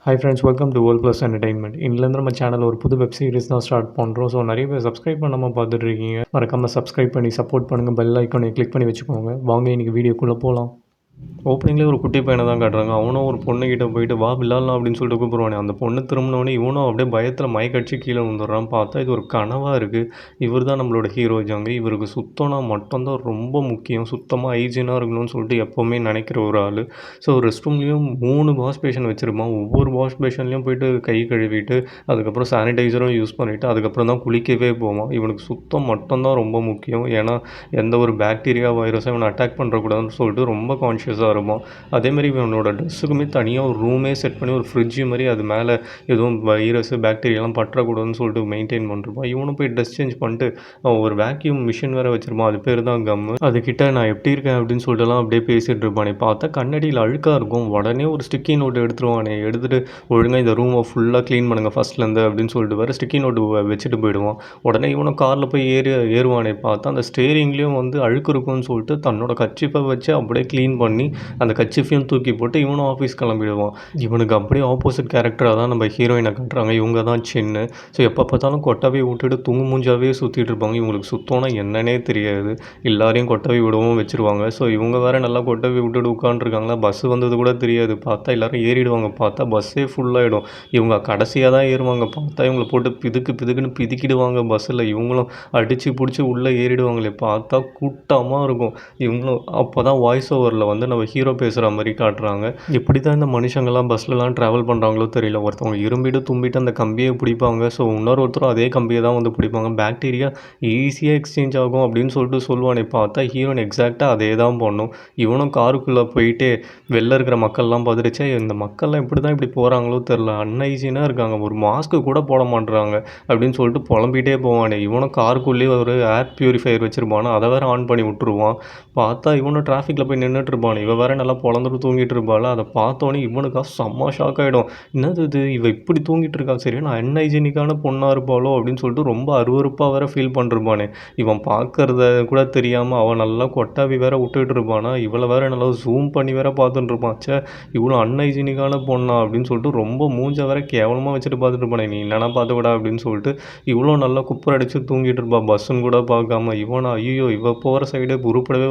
Hi friends, welcome to world plus entertainment. இன்னிலேருந்து நம்ம channel ஒரு புது வெப் சீரிஸ் தான் ஸ்டார்ட் பண்ணுறோம். ஸோ நிறைய பேர் சப்ஸ்கிரைப் பண்ணாமல் பார்த்துட்டு இருக்கீங்க. மறக்காமல் சப்ஸ்கிரைப் பண்ணி சப்போர்ட் பண்ணுங்கள். பெல் ஐக்கானை கிளிக் பண்ணி வச்சுக்கோங்க. வாங்க இன்றைக்கி வீடியோக்குள்ளே போகலாம். ஓப்பனிங்லேயே ஒரு குட்டி பையனை தான் காட்டுறாங்க. அவனும் ஒரு பொண்ணுக்கிட்ட போயிட்டு வா விளாட்லாம் அப்படின்னு சொல்லிட்டு கூப்பிடுவானே, அந்த பொண்ணு திரும்பினோடனே இவனும் அப்படியே பயத்தில் மயக்கடிச்சு கீழே விழுந்துடுறான். பார்த்தா இது ஒரு கனவாக இருக்குது. இவர் தான் நம்மளோட ஹீரோ ஜாங்க. இவருக்கு சுத்தம்னா மட்டும்தான் ரொம்ப முக்கியம். சுத்தமாக ஹைஜீனாக இருக்கணும்னு சொல்லிட்டு எப்போவுமே நினைக்கிற ஒரு ஆள். ஸோ ரெஸ்ட் ரூம்லேயும் 3 வாஷ் பேஷன் வச்சுருப்பான். ஒவ்வொரு வாஷ் பேஷன்லேயும் போயிட்டு கை கழுவிட்டு அதுக்கப்புறம் சானிடைசரும் யூஸ் பண்ணிவிட்டு அதுக்கப்புறம் தான் குளிக்கவே போவான். இவனுக்கு சுத்தம் மட்டும்தான் ரொம்ப முக்கியம். ஏன்னா எந்த ஒரு பாக்டீரியா வைரஸும் இவனை அட்டாக் பண்ணுறக்கூடாதுன்னு சொல்லிட்டு ரொம்ப கான்ஷியஸாக இருப்பான். அதேமாதிரி இவனோட ட்ரெஸ்ஸுக்குமே தனியாக ஒரு ரூமே செட் பண்ணி ஒரு ஃப்ரிட்ஜு மாதிரி அது மேலே எதுவும் வைரஸு பாக்டீரியாலாம் பற்றக்கூடாதுன்னு சொல்லிட்டு மெயின்டைன் பண்ணிருப்பான். இவனும் போய் ட்ரெஸ் சேஞ்ச் பண்ணிட்டு ஒரு வேக்யூம் மிஷின் வேறு வச்சுருப்பான். அது பேர் தான் கம்மு. அதுக்கிட்ட நான் எப்படி இருக்கேன் அப்படின்னு சொல்லிட்டுலாம் அப்படியே பேசிகிட்டு இருப்பானே. பார்த்தா கண்ணடியில் அழுக்காக இருக்கும். உடனே ஒரு ஸ்டிக்கி நோட்டு எடுத்துருவானே. எடுத்துகிட்டு ஒழுங்காக இந்த ரூமை ஃபுல்லாக க்ளீன் பண்ணுங்கள் ஃபஸ்ட்லேருந்து அப்படின்னு சொல்லிட்டு வேறு ஸ்டிக்கி நோட்டு வச்சுட்டு போயிடுவான். உடனே இவனும் காரில் போய் ஏறுவானே. பார்த்தா அந்த ஸ்டேரிங்லேயும் வந்து அழுக்கு இருக்கும்னு சொல்லிட்டு தன்னோட கர்ச்சீப்பை வச்சு அப்படியே க்ளீன் பண்ணி அந்த கர்ச்சீஃபையும் தூக்கி போட்டு இவனும் ஆஃபீஸ் கிளம்பிடுவான். இவனுக்கு அப்படியே ஆப்போசிட் கேரக்டராக தான் நம்ம ஹீரோயினை காட்டுறாங்க. இவங்க தான் சின்னு. ஸோ எப்போ பார்த்தாலும் கொட்டவை விட்டுட்டு தூங்கு மூஞ்சாவே சுற்றிட்டு இருப்பாங்க. இவங்களுக்கு சுத்தம்னா என்னன்னே தெரியாது. எல்லாரையும் கொட்டவை விடவும் வச்சுருவாங்க. ஸோ இவங்க வேறு நல்லா கொட்டவை விட்டுட்டு உட்காந்துருக்காங்களா. பஸ்ஸு வந்தது கூட தெரியாது. பார்த்தா எல்லோரும் ஏறிடுவாங்க. பார்த்தா பஸ்ஸே ஃபுல்லாகிடும். இவங்க கடைசியாக தான் ஏறுவாங்க. பார்த்தா இவங்களை போட்டு பிதுக்குன்னு பிதுக்கிடுவாங்க பஸ்ஸில். இவங்களும் அடித்து பிடிச்சி உள்ளே ஏறிடுவாங்களே. பார்த்தா கூட்டமாக இருக்கும். இவங்களும் அப்போ தான் வாய்ஸ் ஓவரில் வந்து நம்ம ஹீரோ பேசுகிற மாதிரி காட்டுறாங்க. எப்படி தான் இந்த மனுஷங்கள்லாம் பஸ்லலாம் ட்ராவல் பண்ணுறாங்களோ தெரியல. ஒருத்தவங்க இரும்பிட்டு தும்பிட்டு அந்த கம்பியை பிடிப்பாங்க. ஸோ இன்னொருத்தரும் அதே கம்பியை தான் வந்து பிடிப்பாங்க. பாக்டீரியா ஈஸியாக எக்ஸ்சேஞ்ச் ஆகும் அப்படின்னு சொல்லிட்டு சொல்லுவானே. பார்த்தா ஹீரோயின் எக்ஸாக்டாக அதே தான் பண்ணும். இவனும் காருக்குள்ளே போயிட்டு வெளில இருக்கிற மக்கள்லாம் பார்த்துடுச்சே, இந்த மக்கள்லாம் இப்படி தான் இப்படி போகிறாங்களோ தெரில, அன்ஹைஜீனாக இருக்காங்க, ஒரு மாஸ்க்கு கூட போட மாட்டுறாங்க அப்படின்னு சொல்லிட்டு புலம்பிகிட்டே போவானே. இவனும் காருக்குள்ளேயே ஒரு ஏர் பியூரிஃபையர் வச்சுருப்பானோ அதை வேறு ஆன் பண்ணி விட்டுருவான். பார்த்தா இவனும் டிராஃபிக்கில் போய் நின்றுட்டு இருப்பானு. இவன் வேறு நல்லா பொழந்துட்டு தூங்கிட்டு இருப்பாள். அதை பார்த்தோன்னே இவனுக்கா செம்ம ஷாக் ஆகிடும். என்னது இது, இவ இப்படி தூங்கிட்டு இருக்கா, சரி நான் அன்ஹைஜீனிக்கான பொண்ணாக இருப்பாளோ அப்படின்னு சொல்லிட்டு ரொம்ப அருவருப்பாக வேறு ஃபீல் பண்ணிருப்பானே. இவன் பார்க்குறத கூட தெரியாமல் அவன் நல்லா கொட்டாவி வேற விட்டுட்டு இருப்பானா. இவளை வேறு நல்லா ஜூம் பண்ணி வேற பார்த்துட்டு இருப்பான். சே, இவ்வளோ அன்ஹைஜீனிக்கான பொண்ணா அப்படின்னு சொல்லிட்டு ரொம்ப மூஞ்ச வேற கேவலமாக வச்சுட்டு பார்த்துட்டு இருப்பானே. நீ என்னன்னா பார்த்துக்கூடா அப்படின்னு சொல்லிட்டு இவ்வளோ நல்லா குப்பர் அடித்து தூங்கிட்டு இருப்பா. பஸ்ஸுன்னு கூட பார்க்காம. இவனா ஐயோ இவ போகிற சைடு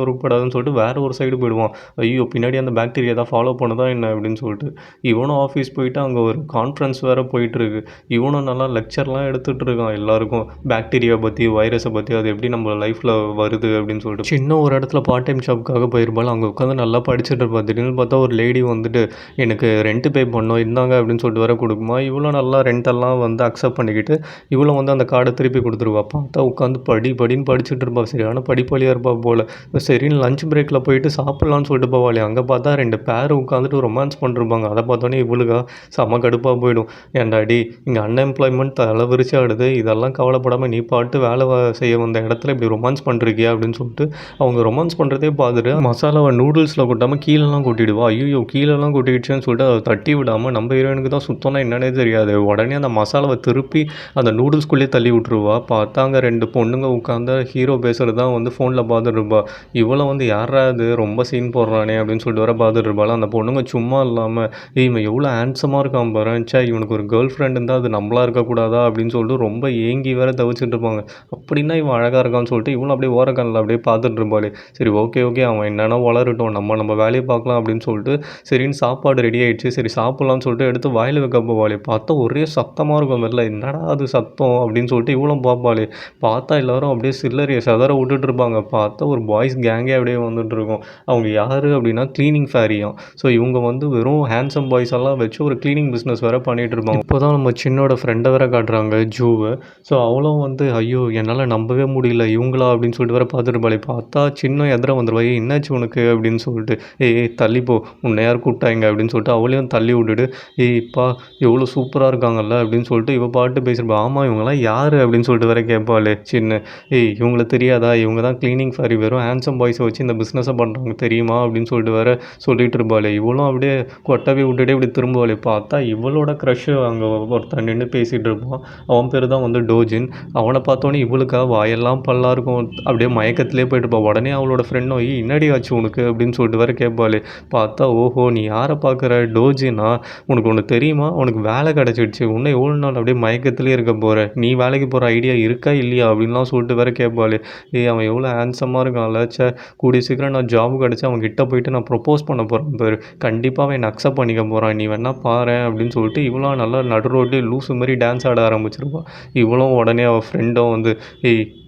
உருப்படாதுன்னு சொல்லிட்டு வேறு ஒரு சைடு போயிடுவான். ஐயோ பின்னாடி அந்த பாக்டீரியா தான் ஃபாலோ பண்ணுதா என்ன அப்படின்னு சொல்லிட்டு இவனும் ஆஃபீஸ் போயிட்டு அங்கே ஒரு கான்ஃபரன்ஸ் வேறு போயிட்டுருக்கு. இவனும் நல்லா லெக்சர்லாம் எடுத்துகிட்டு இருக்கான் எல்லாருக்கும். பாக்டீரியா பற்றி வைரஸை பற்றி அது எப்படி நம்ம லைஃப்பில் வருது அப்படின்னு சொல்லிட்டு. சின்ன ஒரு இடத்துல பார்ட் டைம் ஷாப்புக்காக போயிருப்பாள். அங்கே உட்காந்து நல்லா படிச்சுட்டு இருப்பா. திடீர்னு பார்த்தா ஒரு லேடி வந்துட்டு எனக்கு ரெண்ட்டு பே பண்ணோம் இருந்தாங்க அப்படின்னு சொல்லிட்டு வேற கொடுக்குமா. இவ்வளோ நல்லா ரெண்டெல்லாம் வந்து அக்செப்ட் பண்ணிக்கிட்டு இவ்வளோ வந்து அந்த கார்டை திருப்பி கொடுத்துருவா. பார்த்தா உட்காந்து படின்னு படிச்சுட்டு இருப்பா. சரியான படிப்பாளியாக இருப்பா போல். சரின்னு லஞ்ச் பிரேக்கில் போயிட்டு சாப்பிட்லான்னு சொல்லிட்டு போவாளே. அங்கே பார்த்தா 2 பேர் உட்காந்துட்டு ரொமான்ஸ் பண்ணிருப்பாங்க. அதை பார்த்தோன்னே இவளுக்கா செம கடுப்பாக போயிடும். ஏன்டா டி, இங்கே அன்எம்ப்ளாய்மெண்ட் தலை விரிச்சு ஆடுது, இதெல்லாம் கவலைப்படாமல் நீ பாட்டு வேலை செய்ய வந்த இடத்துல இப்படி ரொமான்ஸ் பண்ணுறியா அப்படின்னு சொல்லிட்டு அவங்க ரொமான்ஸ் பண்ணுறதே பார்த்துட்டு மசாலாவை நூடுல்ஸில் கொட்டாமல் கீழெல்லாம் கொட்டிடுவா. ஐயோ கீழெல்லாம் கொட்டிடுச்சுன்னு சொல்லிட்டு அதை தட்டி விடாமல் நம்ம ஹீரோயினுக்கு தான் சுத்தம்னா என்னன்னே தெரியாது. உடனே அந்த மசாலாவை திருப்பி அந்த நூடுல்ஸ்குள்ளேயே தள்ளி விட்ருவா. பார்த்தாங்க 2 பொண்ணுங்க உட்காந்து ஹீரோ பேசுகிறது தான் வந்து ஃபோனில் பார்த்துட்டு இருப்பா. இவளை வந்து யாராவது ரொம்ப சீன் போடுறானே அப்படின்னு சொல்லிட்டு வர பார்த்துட்டு இருப்பாள். அந்த பொண்ணுங்க சும்மா இல்லாமல் இவன் எவ்வளோ ஹேண்ட்ஸமாக இருக்கான் பாரு, சே இவனுக்கு ஒரு கேர்ள் ஃப்ரெண்ட் இருந்தால் அது நம்மளா இருக்கக்கூடாதா அப்படின்னு சொல்லிட்டு ரொம்ப ஏங்கி வேற தவிச்சிட்டு இருப்பாங்க. அப்படின்னா இவன் அழகாக இருக்கான்னு சொல்லிட்டு இவனும் அப்படியே ஓரக்கண்ணில் அப்படியே பார்த்துட்டு இருப்பாளே. சரி ஓகே அவன் என்னென்னா வளரட்டும், நம்ம வேலையை பார்க்கலாம் அப்படின்னு சொல்லிட்டு சரின்னு சாப்பாடு ரெடி ஆகிடுச்சு. சரி சாப்பிட்லான்னு சொல்லிட்டு எடுத்து வாயில் வைக்க போவாளே. பார்த்தா ஒரே சத்தமாக இருக்கும் வெளில. என்னடா அது சத்தம் அப்படின்னு சொல்லிட்டு இவ்வளோ பார்ப்பாளே. பார்த்தா எல்லோரும் அப்படியே சில்லறையை செதற விட்டுட்டு இருப்பாங்க. பார்த்தா ஒரு பாய்ஸ் கேங்கே அப்படியே வந்துட்டு இருக்கும். அவங்க யார் அப்படின்னா க்ளீனிங் ஃபேரியாம். ஸோ இவங்க வந்து வெறும் ஹேண்ட்ஸம் பாய்ஸ் எல்லாம் வச்சு ஒரு க்ளீனிங் பிஸ்னஸ் வேறு பண்ணிகிட்டு இருப்பாங்க. இப்போ தான் நம்ம சின்னோட ஃப்ரெண்டை வேறு காட்டுறாங்க, ஜூவை. ஸோ அவளும் வந்து ஐயோ என்னால் நம்பவே முடியல இவங்களா அப்படின்னு சொல்லிட்டு வேறு பார்த்துட்டு இருப்பாளே. பார்த்தா சின்ன எதிர வந்துடுவா. என்னாச்சு உனக்கு அப்படின்னு சொல்லிட்டு தள்ளிப்போ உன்னை யார் கூப்பிட்டாங்க அப்படின்னு சொல்லிட்டு அவளையும் தள்ளி விட்டுட்டு இப்பா எவ்வளோ சூப்பராக இருக்காங்கல்ல அப்படின்னு சொல்லிட்டு இவ பாட்டு பேசியிருப்பா. ஆமாம் இவங்கெல்லாம் யார் அப்படின்னு சொல்லிட்டு வேற கேட்பாளே சின்ன. இவங்கள தெரியாதா, இவங்க தான் க்ளீனிங் ஃபேரி, வெறும் ஹேண்ட்ஸம் பாய்ஸை வச்சு இந்த பிஸ்னஸை பண்ணுறாங்க தெரியுமா அப்படின்னு சொல்லிட்டு வேற சொல்லிட்டு இருப்பாளே. இவளும் அப்படியே கொட்டவே விட்டுட்டே இப்படி திரும்புவாளே. பார்த்தா இவளோட க்ரஷ்ஷு அங்கே ஒருத்தன் நின்று பேசிகிட்டு இருப்பான். அவன் பேர் தான் வந்து டோஜின். அவனை பார்த்தோன்னே இவளுக்கா வாயெல்லாம் பல்லா இருக்கும். அப்படியே மயக்கத்திலே போயிட்டு இருப்பா. உடனே அவளோட ஃப்ரெண்டும் என்னடி ஆச்சு உனக்கு அப்படின்னு சொல்லிட்டு வேற கேட்பாளே. பார்த்தா ஓஹோ நீ யாரை பார்க்குற, டோஜினா? உனக்கு ஒன்று தெரியுமா, உனக்கு வேலை கிடச்சிடுச்சு, இன்னும் எவ்வளோ நாள் அப்படியே மயக்கத்திலே இருக்க போகிற, நீ வேலைக்கு போகிற ஐடியா இருக்கா இல்லையா அப்படின்லாம் சொல்லிட்டு வேற கேட்பாளே. அவன் எவ்வளோ ஹேண்ட்ஸமாக இருக்கான்ல, ச்சே கூடிய சீக்கிரம் நான் ஜாப் கிடச்சி அவன் கிட்ட போயிட்டு நான் ப்ரொப்போஸ் பண்ண போகிறேன் பாரு, கண்டிப்பாக அவன் என்னை அக்செப்ட் பண்ணிக்க போகிறான், நீ வேணா பாரேன் அப்படின்னு சொல்லிட்டு இவ்வளோ நல்லா நடு ரோட்லேயே லூசு மாதிரி டான்ஸ் ஆட ஆரம்பிச்சிருப்பான். இவளும் உடனே அவள் ஃப்ரெண்டும் வந்து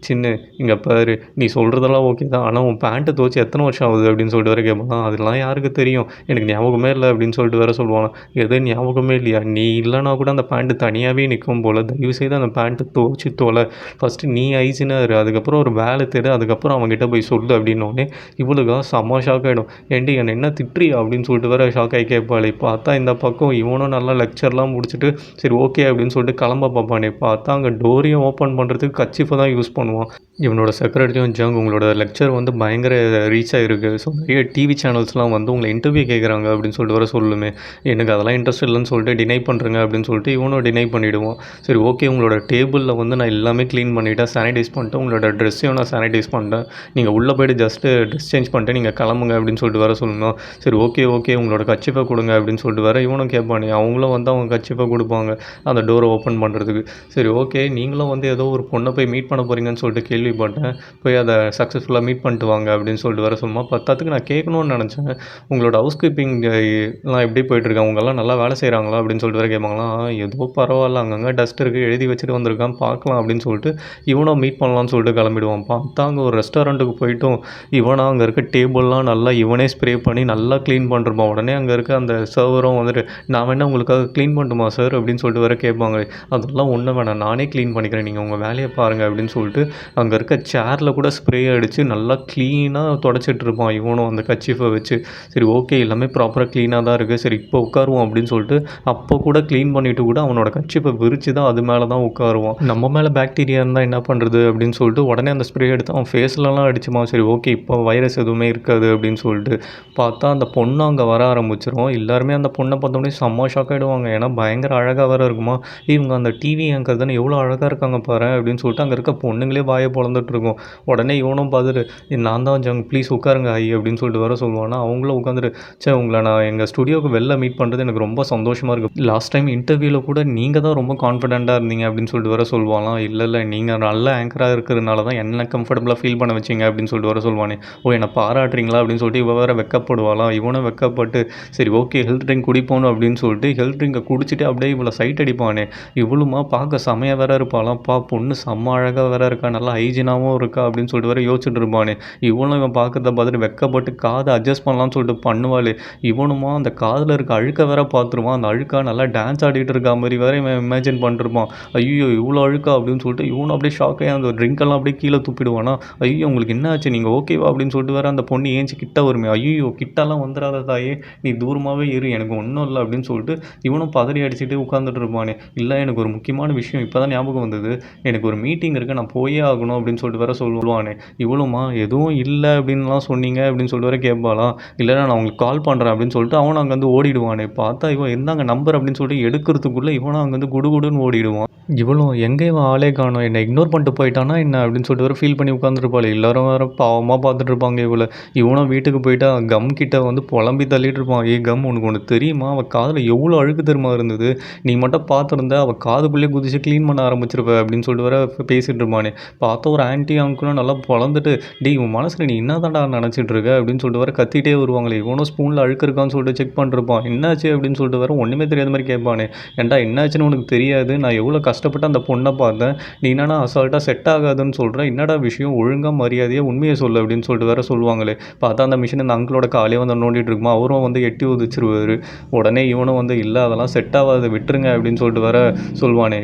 சின்ன இங்கே பாரு, நீ சொல்கிறதெல்லாம் ஓகே தான், ஆனால் உன் பேண்ட்டை துவச்சி எத்தனை வருஷம் ஆகுது அப்படின்னு சொல்லிட்டு வேற கேட்பான். அதெல்லாம் யாருக்கு தெரியும், எனக்கு ஞாபகமே இல்லை அப்படின்னு சொல்லிட்டு வேற சொல்லுவான். எது ஞாபகமே இல்லையா, நீ இல்லைனா கூட அந்த பேண்ட்டு தனியாகவே நிற்கும் போல், தயவுசெய்து அந்த பேண்ட்டை துவச்சி தொலை, ஃபஸ்ட்டு நீ ஐசினாரு, அதுக்கப்புறம் ஒரு வேலை தேடு, அதுக்கப்புறம் அவங்ககிட்ட போய் சொல்லு அப்படின்னோடனே இவளுக்கா செம்ம ஷாக் ஆகிடும். ஏன்டி என்னை என்ன திட்டுறியா அப்படின்னு சொல்லிட்டு வேற ஷாக் ஆகி கேட்பாளே. பார்த்தா இந்த பக்கம் இவனும் நல்லா லெக்சர்லாம் முடிச்சுட்டு சரி ஓகே அப்படின்னு சொல்லிட்டு கிளம்ப பார்ப்பானே. பார்த்தா அங்கே டோரையும் ஓப்பன் பண்ணுறதுக்கு கச்சிஃபை தான் யூஸ் பண்ணுவான். இவனோட செக்ரட்டரியும் ஜங் உங்களோட லெக்சர் வந்து பயங்கர ரீச் ஆகிருக்கு, ஸோ நிறைய டிவி சேனல்ஸ்லாம் வந்து உங்களை இன்டர்வியூ கேட்குறாங்க அப்படின்னு சொல்லிட்டு வர சொல்லுமே. எனக்கு அதெல்லாம் இன்ட்ரெஸ்ட் இல்லைன்னு சொல்லிட்டு டினை பண்ணுறேங்க அப்படின்னு சொல்லிட்டு இவனும் டினை பண்ணிவிடுவான். சரி ஓகே உங்களோட டேபிளில் வந்து நான் எல்லாமே க்ளீன் பண்ணிவிட்டேன், சானிடைஸ் பண்ணிட்டேன், உங்களோட ட்ரெஸ்ஸையும் நான் சானிடைஸ் பண்ணிட்டேன், நீங்கள் உள்ளே போய்ட்டு ஜஸ்ட்டு ட்ரெஸ் சேஞ்ச் பண்ணிட்டு நீங்கள் கிளம்புங்க அப்படின்னு சொல்லிட்டு வர சொல்லணும். சரி ஓகே ஓகே உங்களோட கச்சிஃபை கொடுங்க அப்படின்னு சொல்லிட்டு வர இவனும் கேட்பானே. அவங்களும் வந்து அவங்க கச்சிஃபை கொடுப்பாங்க அந்த டோரை ஓப்பன் பண்ணுறதுக்கு. சரி ஓகே நீங்களும் வந்து ஏதோ ஒரு பொண்ணை போய் மீட் பண்ண போகிறீங்கன்னு சொல்லிட்டு கேள்விப்பட்டேன், போய் அதை சக்ஸஸ்ஃபுல்லாக மீட் பண்ணிட்டு வாங்க அப்படின்னு சொல்லிட்டு வர சொல்லுமா. பத்தாத்துக்கு நான் கேட்கணும்னு நினச்சேன், உங்களோட ஹவுஸ் கீப்பிங் எல்லாம் எப்படி போயிட்டுருக்காங்க, அவங்கெல்லாம் நல்லா வேலை செய்கிறாங்களா அப்படின்னு சொல்லிட்டு வேறு கேட்பாங்களாம். ஏதோ பரவாயில்ல, அங்கங்கே டஸ்ட் இருக்குது, எழுதி வச்சுட்டு வந்திருக்கான் பார்க்கலாம் அப்படின்னு சொல்லிட்டு இவனும் மீட் பண்ணலான்னு சொல்லிட்டு கிளம்பிடுவான். பார்த்தா அங்கே ஒரு ரெஸ்டாரண்ட்டுக்கு போய்ட்டும் இவனா அங்கே இருக்க டேபிள்லாம் நல்லா இவனே ஸ்ப்ரே பண்ணி நல்லா க்ளீன் பண்ணிருப்பான். உடனே அங்கே இருக்க அந்த சர்வரும் வந்துட்டு நான் வேணா உங்களுக்காக க்ளீன் பண்ணட்டுமா சார் அப்படின்னு சொல்லிட்டு வேறு கேட்பாங்க. அதெல்லாம் ஒன்றும் வேணாம், நானே க்ளீன் பண்ணிக்கிறேன், நீங்கள் உங்கள் வேலையை பாருங்கள் அப்படின்னு சொல்லிட்டு அங்கே இருக்க சேரில் கூட ஸ்ப்ரே அடித்து நல்லா க்ளீனாக தொடச்சிட்ருப்பான் இவனும் அந்த கர்ச்சீஃபை வச்சு. சரி ஓகே எல்லாமே ப்ராப்பராக க்ளீனாக தான் இருக்குது, சரி இப்போ உட்காருவோம் அப்படின்னு சொல்லிட்டு அப்போ கூட க்ளீன் பண்ணிவிட்டு கூட அவனோட கர்ச்சீஃபை விரித்து தான் அது மேலே தான் உட்காருவான். நம்ம மேலே பாக்டீரியா இருந்தால் என்ன பண்ணுறது அப்படின்னு சொல்லிட்டு உடனே அந்த ஸ்ப்ரே எடுத்து அவன் ஃபேஸ்லலாம் அடிச்சுமா. சரி ஓகே இப்போ வைரஸ் எதுவுமே இருக்காது அப்படின்னு சொல்லிட்டு பார்த்தா அந்த பொண்ணு அங்கே வர ஆரம்பிச்சிரும். எல்லாருமே அந்த பொண்ணை பார்த்தோன்னே செம்ம ஷாக் ஆகிடுவாங்க, ஏன்னா பயங்கர அழகாக வேறு இருக்குமா. இவங்க அந்த டிவி ஆங்கர் தானே எவ்வளோ அழகாக இருக்காங்க பாரு அப்படின்னு சொல்லிட்டு அங்கே இருக்க பொண்ணுங்களே வாயை பொழந்துட்டு இருக்கும். உடனே இவனும் பார்த்துட்டு நான் தான் ஜங் ப்ளீஸ் உட்காருங்க ஐ அப்படின்னு சொல்லிட்டு வர சொல்லுவானா. அவங்களும் உட்காந்துட்டு சே உங்களை நான் எங்கள் ஸ்டுடியோவுக்கு வெளில மீட் பண்ணுறது எனக்கு ரொம்ப சந்தோஷமாக இருக்குது, லாஸ்ட் டைம் இன்டர்வியூவில் கூட நீங்கள் தான் ரொம்ப கான்ஃபிடென்ட்டாக இருந்தீங்க அப்படின்னு சொல்லிட்டு வர சொல்லுவாங்களாம். இல்லை நீங்கள் நல்ல ஆங்கராக இருக்கிறதுனால தான் என்ன கம்ஃபர்டபுளாக ஃபீல் பண்ண வச்சிங்க அப்படின்னு சொல்லிட்டு வர சொல்லுவானே. ஓ என்னை பாராட்டுறீங்களா அப்படின்னு சொல்லிட்டு இவ வேறு வெக்கப்படுவாளாம். இவனும் வெக்கப்பட்டு சரி ஓகே ஹெல்த் ட்ரிங்க் குடிப்போன்னு அப்படின்னு சொல்லிட்டு ஹெல்த் ட்ரிங்கை குடிச்சிட்டு அப்படியே இவ்வளோ சைட் அடிப்பானே. இவ்வளோமா பார்க்க செமையாக வேற இருப்பாளாம், பொண்ணு செம்ம அழகாக வேற இருக்கா, நல்லா ஹைஜீனாகவும் இருக்கா அப்படின்னு சொல்லிட்டு வேற யோசிச்சுட்டு இருப்பானே. இவனும் இவன் பார்க்கறத பார்த்துட்டு வெக்கப்பட்டு காதை அட்ஜஸ்ட் பண்ணலான்னு சொல்லிட்டு பண்ணுவாளே. இவனுமா அந்த காதில் இருக்க அழுக்க வேற பார்த்துருவான். அந்த அழுக்கா நல்லா டான்ஸ் ஆடிட்டு இருக்கா மாதிரி வேற இவன் இமேஜின் பண்ணிருப்பான். ஐயோ இவ்வளோ அழுக்கா அப்படின்னு சொல்லிட்டு இவனும் அப்படியே ஷாக் ஆகி அந்த ட்ரிங்க்கெல்லாம் அப்படியே கீழே துப்பிடுவானா. ஐயோ உங்களுக்கு என்ன ஆச்சு, நீங்கள் ஓகேவா அப்படின்னு சொல்லிட்டு வேற அந்த பொண்ணு ஏஞ்சி கிட்ட வருமே. ஐயோ கிட்டலாம் வந்துடாத தாயே, நீ தூரமாகவே இரு, எனக்கு ஒன்றும் இல்லை அப்படின்னு சொல்லிட்டு இவனும் பதறி அடிச்சுட்டு உட்காந்துட்டு இருப்பானே. இல்லை எனக்கு ஒரு முக்கியமான விஷயம் இப்போ தான் ஞாபகம் வந்தது, எனக்கு ஒரு மீட்டிங் இருக்குது நான் போயே ஆகணும் அப்படின்னு சொல்லிட்டு வேற சொல்லுவானே. இவளுமா எதுவும் இல்லை அப்படின்லாம் சொன்னீங்க அப்படின்னு சொல்லிட்டு வேற கேட்பாளா. இல்லைனா நான் உங்களுக்கு கால் பண்ணுறேன் அப்படின்னு சொல்லிட்டு அவனும் அங்கேருந்து ஓடிடுவானே. பார்த்தா இவன் இருந்தாங்க நம்பர் அப்படின்னு சொல்லிட்டு எடுக்கிறதுக்குள்ளே இவனும் அங்கேருந்து குடுகுடுன்னு ஓடிடுவான். இவளும் எங்கே இவன் ஆளே காணோம், என்னை இக்னோர் பண்ணிட்டு போயிட்டானா என்ன அப்படின்னு சொல்லிட்டு வேறு ஃபீல் பண்ணி உட்காந்துருப்பாள். எல்லோரும் வேறு பாவமாக பார்த்துட்டு இருப்பாங்க இவளை. இவனும் வீட்டுக்கு போயிட்டா கம் கிட்ட வந்து புலம்பி தள்ளிட்டு இருப்பான். கம் உனக்கு ஒன்று தெரியுமா, அவள் காதில் எவ்வளோ அழுக்கு தெரியுமா இருந்தது, நீ மட்டும் பார்த்துருந்த அவள் காதுக்குள்ளேயே குதிச்சு க்ளீன் பண்ண ஆரம்பிச்சிருப்ப அப்படின்னு சொல்லிட்டு வேற பேசிகிட்டு இருப்பானே. பார்த்தா ஒரு ஆன்ட்டி அங்கிளும் நல்லா பொழந்துட்டு உன் மனசில் நீ என்ன தாண்டா நினச்சிட்டு இருக்க அப்படின்னு சொல்லிட்டு வேற கத்திட்டே வருவாங்களே. இவனும் ஸ்பூனில் அழுக்கு இருக்கான்னு சொல்லிட்டு செக் பண்ணிருப்பான். என்னாச்சு அப்படின்னு சொல்லிட்டு வேற ஒன்றுமே தெரியாத மாதிரி கேட்பானே. ஏன்டா என்னாச்சுன்னு உனக்கு தெரியாது, நான் எவ்வளோ கஷ்டப்பட்டு அந்த பொண்ணை பார்த்தேன், நீ என்னன்னா அசால்ட்டாக செட் ஆகாதுன்னு சொல்கிற, என்னடா விஷயம், ஒழுங்காக மரியாதையாக உண்மையை சொல்லு அப்படின்னு சொல்லிட்டு வேற சொல்லுவாங்களே. பார்த்தா அந்த மிஷின் அந்த அங்கிளோட காலையே வந்து நோண்டிட்டு இருக்குமா. அவரும் வந்து எட்டி உதிச்சிருவார். உடனே இவனும் வந்து இல்லை அதெல்லாம் செட் ஆகாது விட்டுருங்க அப்படின்னு சொல்லிட்டு வேற சொல்லுவானே.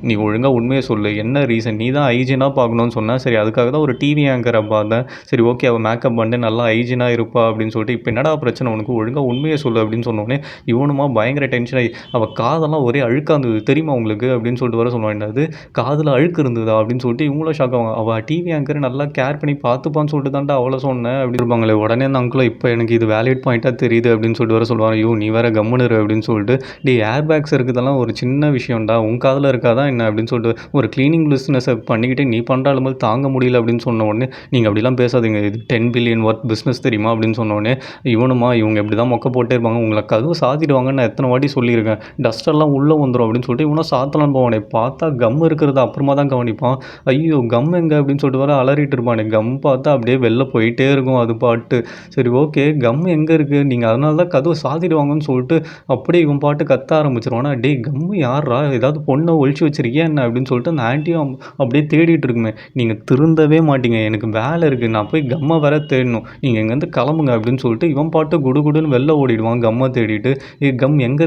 நீ ஒழுங்காக உண்மையை சொல்லு, என்ன ரீசன், நீ தான் ஹைஜீனாக பார்க்கணும்னு பண்ணணும்னு சொன்னேன். சரி அதுக்காக தான் ஒரு டிவி ஆங்கரை பார்த்தேன். சரி ஓகே அவள் மேக்கப் பண்ணிட்டு நல்லா ஹைஜீனாக இருப்பா அப்படின்னு சொல்லிட்டு, இப்போ என்னடா பிரச்சனை உனக்கு ஒழுங்காக உண்மையை சொல்லு அப்படின்னு சொன்னோடனே இவனுமா பயங்கர டென்ஷன் ஆகி அவள் காதெல்லாம் ஒரே அழுக்காக இருந்தது தெரியுமா உங்களுக்கு அப்படின்னு சொல்லிட்டு வர சொல்லுவான். என்னது காதில் அழுக்கு இருந்ததா அப்படின்னு சொல்லிட்டு இவங்களும் ஷாக் ஆவாங்க. அவள் டிவி ஆங்கர் நல்லா கேர் பண்ணி பார்த்துப்பான்னு சொல்லிட்டு தான்டா அவளை சொன்னேன் அப்படின்னு இருப்பாங்களே. உடனே அந்த அங்கிளும் இப்போ எனக்கு இது வேலிட் பாயிண்ட்டாக தெரியுது அப்படின்னு சொல்லிட்டு வர சொல்லுவாங்க. ஐயோ நீ வேற கம்முனு அப்படின்னு சொல்லிட்டு ஏர் பேக்ஸ் இருக்குதெல்லாம் ஒரு சின்ன விஷயம்டா உன் காதில் இருக்காதான் என்ன அப்படின்னு சொல்லிட்டு ஒரு க்ளீனிங் பிஸ்னஸை பண்ணிக்கிட்டு நீ பண்ணுற அளவுக்கு தாங்க முடியல அப்படின்னு சொன்ன உடனே நீங்கள் அப்படிலாம் பேசாதீங்க இது 10 பில்லியன் ஒர்த் பிஸ்னஸ் தெரியுமா அப்படின்னு சொன்ன உடனே இவங்க இப்படி தான் மொக்க போட்டே இருப்பாங்க உங்களை கதவு சாத்திடுவாங்கன்னு நான் எத்தனை வாட்டி சொல்லியிருக்கேன் டஸ்டெல்லாம் உள்ளே வந்துடும் அப்படின்னு சொல்லிட்டு இவனும் சாத்தலான்னு போவானே பார்த்தா கம் இருக்கிறது அப்புறமா தான் கவனிப்பான். ஐயோ கம் எங்கே அப்படின்னு சொல்லிட்டு வர அலறிட்டு இருப்பானே கம் பார்த்தா அப்படியே வெளில போயிட்டே இருக்கும் அது பாட்டு. சரி ஓகே கம் எங்கே இருக்குது நீங்கள் அதனால தான் கதவு சாத்திடுவாங்கன்னு சொல்லிட்டு அப்படியே இவன் பாட்டு கத்த ஆரம்பிச்சிருவானா. டேய் கம்மு யாரா ஏதாவது பொண்ணை ஒழிச்சு வச்சிருக்கியா என்ன அப்படின்னு சொல்லிட்டு அந்த ஆன்ட்டியும் அப்படியே தேடிட்டு இருக்குமே. நீங்கள் திருந்தவே மாட்டீங்க எனக்கு வேலை இருக்குது நான் போய் கம்மை வேற தேடணும் நீங்கள் எங்கேருந்து கிளம்புங்க அப்படின்னு சொல்லிட்டு இவன் பாட்டு குடுகுடுன்னு வெளில ஓடிடுவான் கம்மை தேடிட்டு. கம் எங்கே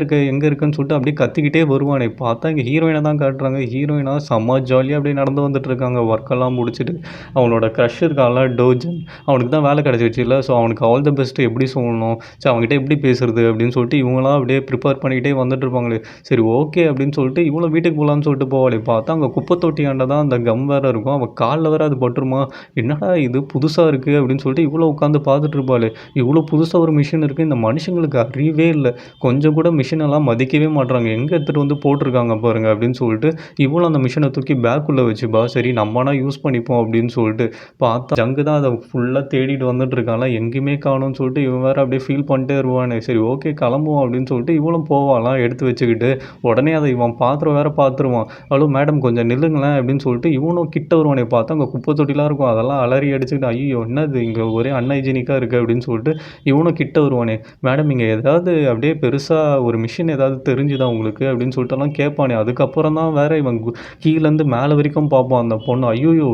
இருக்குன்னு சொல்லிட்டு அப்படியே கத்திக்கிட்டே வருவானே. பார்த்தா இங்கே ஹீரோயினை தான் காட்டுறாங்க. ஹீரோயினா செம்ம ஜாலியாக அப்படியே நடந்து வந்துட்டு இருக்காங்க ஒர்க்கெல்லாம் முடிச்சுட்டு. அவனோட க்ரஷ் இருக்கான்ல டோஜன் அவனுக்கு தான் வேலை கிடச்சிச்சு இல்லை. ஸோ அவனுக்கு ஆல் த பெஸ்ட்டு எப்படி சொல்லணும் சரி அவங்ககிட்ட எப்படி பேசுறது அப்படின்னு சொல்லிட்டு இவங்களாம் அப்படியே ப்ரிப்பேர் பண்ணிக்கிட்டே வந்துட்டு இருப்பாங்களே. சரி ஓகே அப்படின்னு சொல்லிட்டு இவ்வளோ வீட்டுக்கு போகலான்னு சொல்லிட்டு போவாளே. பார்த்தா அங்கே குப்பை தொட்டியாண்ட தான் அந்த கம் வேறு இருக்கும். அவள் காலில் வேறு அது பட்டுருமா. என்னடா இது புதுசாக இருக்குது அப்படின்னு சொல்லிட்டு இவ்வளோ உட்காந்து பார்த்துட்டு இருப்பாளே. இவ்வளோ புதுசாக ஒரு மிஷின் இருக்குது இந்த மனுஷங்களுக்கு அறிவே இல்லை கொஞ்சம் கூட மிஷின் எல்லாம் மதிக்கவே மாட்டுறாங்க எங்கே எடுத்துகிட்டு வந்து போட்டிருக்காங்க பாருங்க அப்படின்னு சொல்லிட்டு இவ்வளோ அந்த மிஷினை தூக்கி பேக்குள்ளே வச்சுப்பா. சரி நம்மனா யூஸ் பண்ணிப்போம் அப்படின்னு சொல்லிட்டு பார்த்தா ஜங்கு தான் அதை ஃபுல்லாக தேடிட்டு வந்துட்டு இருக்காங்களா எங்கேயுமே காணும்னு சொல்லிட்டு இவன் வேறு அப்படியே ஃபீல் பண்ணிட்டே வருவானே. சரி ஓகே கிளம்புவோம் அப்படின்னு சொல்லிட்டு இவளும் போவாலாம் எடுத்து வச்சுக்கிட்டு. உடனே அதை இவன் பாத்திரம் வேறு பார்த்துருவான். ஹலோ மேடம் கொஞ்சம் நில்லுங்களேன் அப்படின்னு சொல்லிட்டு இவனும் கிட்ட வருவானே. பார்த்தா அங்கே குப்பை தொட்டிலாம் இருக்கும் அதெல்லாம் அலறி அடிச்சுக்கிட்டு ஐயோ என்னது இங்கே ஒரே அன்ஹைஜீனிக்காக இருக்குது அப்படின்னு சொல்லிட்டு இவனும் கிட்ட வருவானே. மேடம் இங்கே ஏதாவது அப்படியே பெருசாக ஒரு மிஷின் ஏதாவது தெரிஞ்சுதா உங்களுக்கு அப்படின்னு சொல்லிட்டுலாம் கேட்பானே. அதுக்கப்புறம் தான் வேறு இவன் கீழேருந்து மேலே வரைக்கும் பார்ப்பான் அந்த பொண்ணு. ஐயோயோ